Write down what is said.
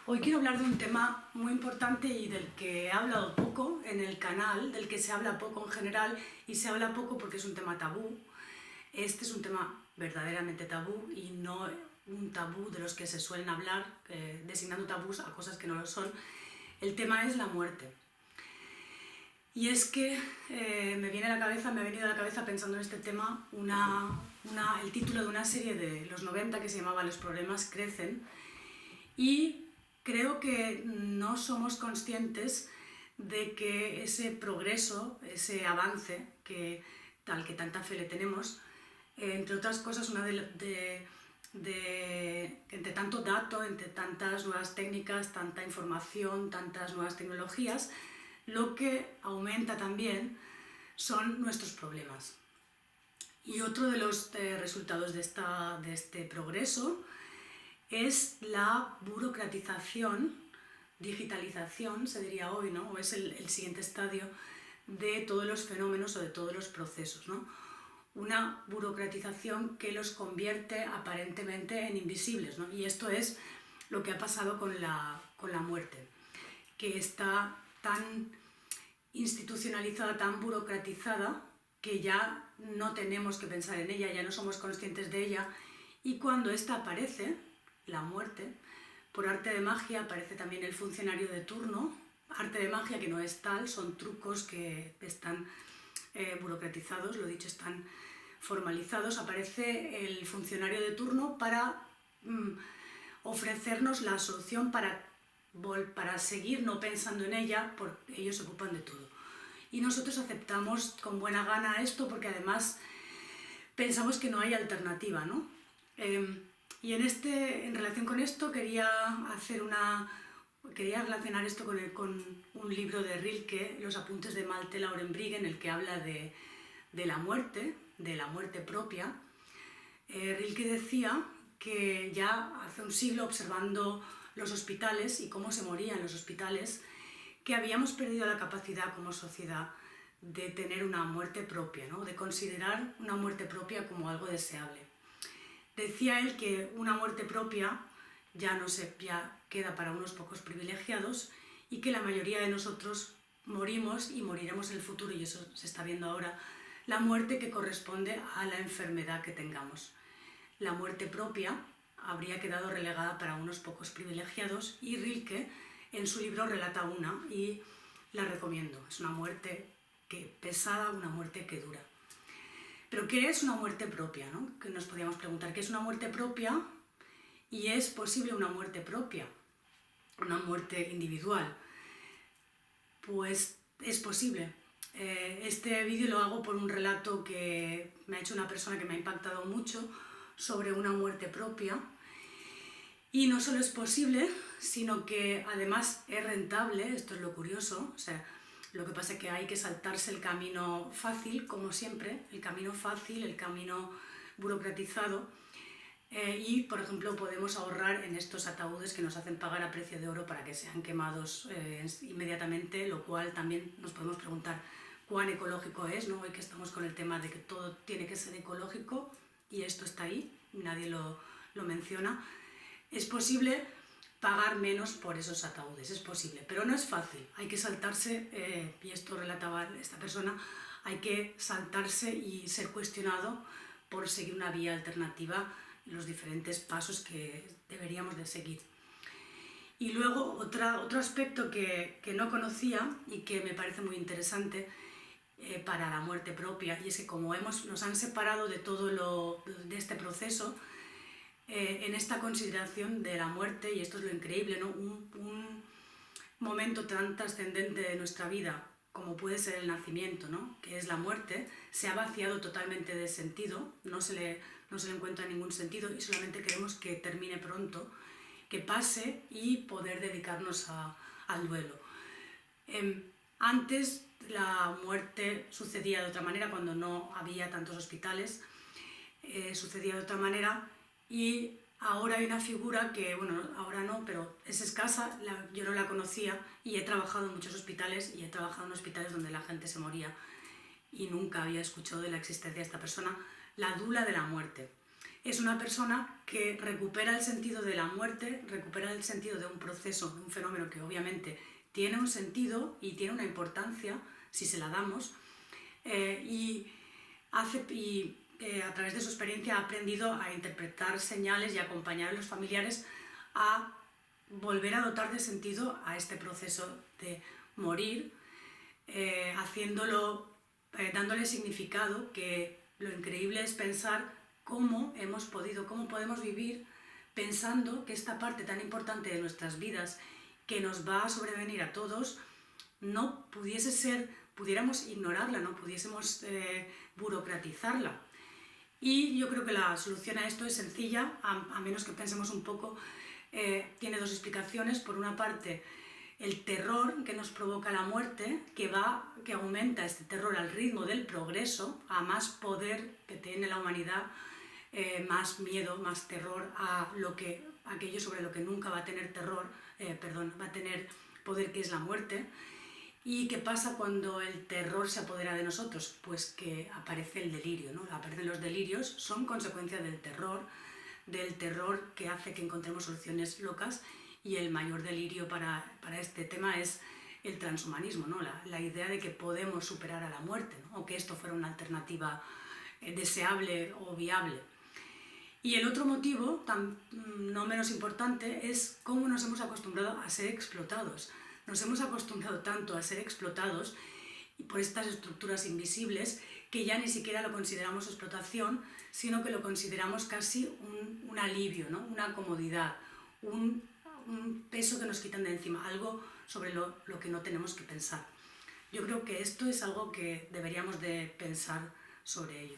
Hoy quiero hablar de un tema muy importante y del que he hablado poco en el canal, del que se habla poco en general y se habla poco porque es un tema tabú. Este es un tema verdaderamente tabú y no un tabú de los que se suelen hablar, designando tabús a cosas que no lo son. El tema es la muerte. Y es que me ha venido a la cabeza pensando en este tema el título de una serie de los 90 que se llamaba Los problemas crecen, y creo que no somos conscientes de que ese progreso, ese avance al que tanta fe le tenemos, entre otras cosas, entre tanto dato, entre tantas nuevas técnicas, tanta información, tantas nuevas tecnologías, lo que aumenta también son nuestros problemas. Y otro de los resultados de este progreso es la burocratización, digitalización se diría hoy, ¿no? O es el siguiente estadio de todos los fenómenos o de todos los procesos, ¿no? Una burocratización que los convierte aparentemente en invisibles, ¿no? Y esto es lo que ha pasado con la muerte, que está tan institucionalizada, tan burocratizada, que ya no tenemos que pensar en ella, ya no somos conscientes de ella, y cuando esta aparece, la muerte, por arte de magia aparece también el funcionario de turno, arte de magia que no es tal, son trucos que están burocratizados, lo dicho, están formalizados, aparece el funcionario de turno para ofrecernos la solución para seguir no pensando en ella, porque ellos se ocupan de todo. Y nosotros aceptamos con buena gana esto porque además pensamos que no hay alternativa, ¿no? Y en relación con esto quería relacionar esto con un libro de Rilke, Los apuntes de Malte Laurenbrigge, en el que habla de la muerte propia. Rilke decía que ya hace un siglo, observando los hospitales y cómo se moría en los hospitales, que habíamos perdido la capacidad como sociedad de tener una muerte propia, ¿no? De considerar una muerte propia como algo deseable. Decía él que una muerte propia ya queda para unos pocos privilegiados y que la mayoría de nosotros morimos y moriremos en el futuro, y eso se está viendo ahora, la muerte que corresponde a la enfermedad que tengamos. La muerte propia habría quedado relegada para unos pocos privilegiados, y Rilke en su libro relata una y la recomiendo. Es una muerte pesada, una muerte que dura. Pero ¿qué es una muerte propia, ¿no? Que nos podríamos preguntar, ¿qué es una muerte propia? ¿Y es posible una muerte propia? Una muerte individual. Pues es posible. Este vídeo lo hago por un relato que me ha hecho una persona que me ha impactado mucho sobre una muerte propia. Y no solo es posible, sino que además es rentable, esto es lo curioso, o sea, lo que pasa es que hay que saltarse el camino fácil, como siempre, el camino fácil, el camino burocratizado, y, por ejemplo, podemos ahorrar en estos ataúdes que nos hacen pagar a precio de oro para que sean quemados inmediatamente, lo cual también nos podemos preguntar cuán ecológico es, ¿no? Hoy que estamos con el tema de que todo tiene que ser ecológico, y esto está ahí, nadie lo menciona. Es posible pagar menos por esos ataúdes, es posible, pero no es fácil, hay que saltarse, y esto relataba esta persona, hay que saltarse y ser cuestionado por seguir una vía alternativa, los diferentes pasos que deberíamos de seguir. Y luego otro aspecto que no conocía y que me parece muy interesante para la muerte propia, y es que como nos han separado de de este proceso, en esta consideración de la muerte, y esto es lo increíble, ¿no? Un momento tan trascendente de nuestra vida como puede ser el nacimiento, ¿no? Que es la muerte, se ha vaciado totalmente de sentido, no se le encuentra ningún sentido, y solamente queremos que termine pronto, que pase, y poder dedicarnos al duelo. Antes la muerte sucedía de otra manera, cuando no había tantos hospitales, sucedía de otra manera, y ahora hay una figura que, bueno, ahora no, pero es escasa, yo no la conocía, y he trabajado en muchos hospitales, y he trabajado en hospitales donde la gente se moría, y nunca había escuchado de la existencia de esta persona, la dula de la muerte. es una persona que recupera el sentido de la muerte, recupera el sentido de un proceso, de un fenómeno que obviamente tiene un sentido y tiene una importancia si se la damos, y a través de su experiencia ha aprendido a interpretar señales y acompañar a los familiares a volver a dotar de sentido a este proceso de morir, dándole significado, que lo increíble es pensar cómo podemos vivir pensando que esta parte tan importante de nuestras vidas que nos va a sobrevenir a todos no pudiéramos ignorarla, no pudiésemos burocratizarla. Y yo creo que la solución a esto es sencilla, a menos que pensemos un poco. Tiene dos explicaciones. Por una parte, el terror que nos provoca la muerte, que aumenta este terror al ritmo del progreso, a más poder que tiene la humanidad, más miedo, más terror a aquello sobre lo que nunca va a tener va a tener poder, que es la muerte. ¿Y qué pasa cuando el terror se apodera de nosotros? Pues que aparece el delirio, ¿no? Aparecen los delirios, son consecuencia del terror que hace que encontremos soluciones locas, y el mayor delirio para este tema es el transhumanismo, ¿no? La idea de que podemos superar a la muerte, ¿no? O que esto fuera una alternativa deseable o viable. Y el otro motivo, no menos importante, es cómo nos hemos acostumbrado a ser explotados. Nos hemos acostumbrado tanto a ser explotados por estas estructuras invisibles que ya ni siquiera lo consideramos explotación, sino que lo consideramos casi un alivio, ¿no? Una comodidad, un peso que nos quitan de encima, algo sobre lo que no tenemos que pensar. Yo creo que esto es algo que deberíamos de pensar sobre ello.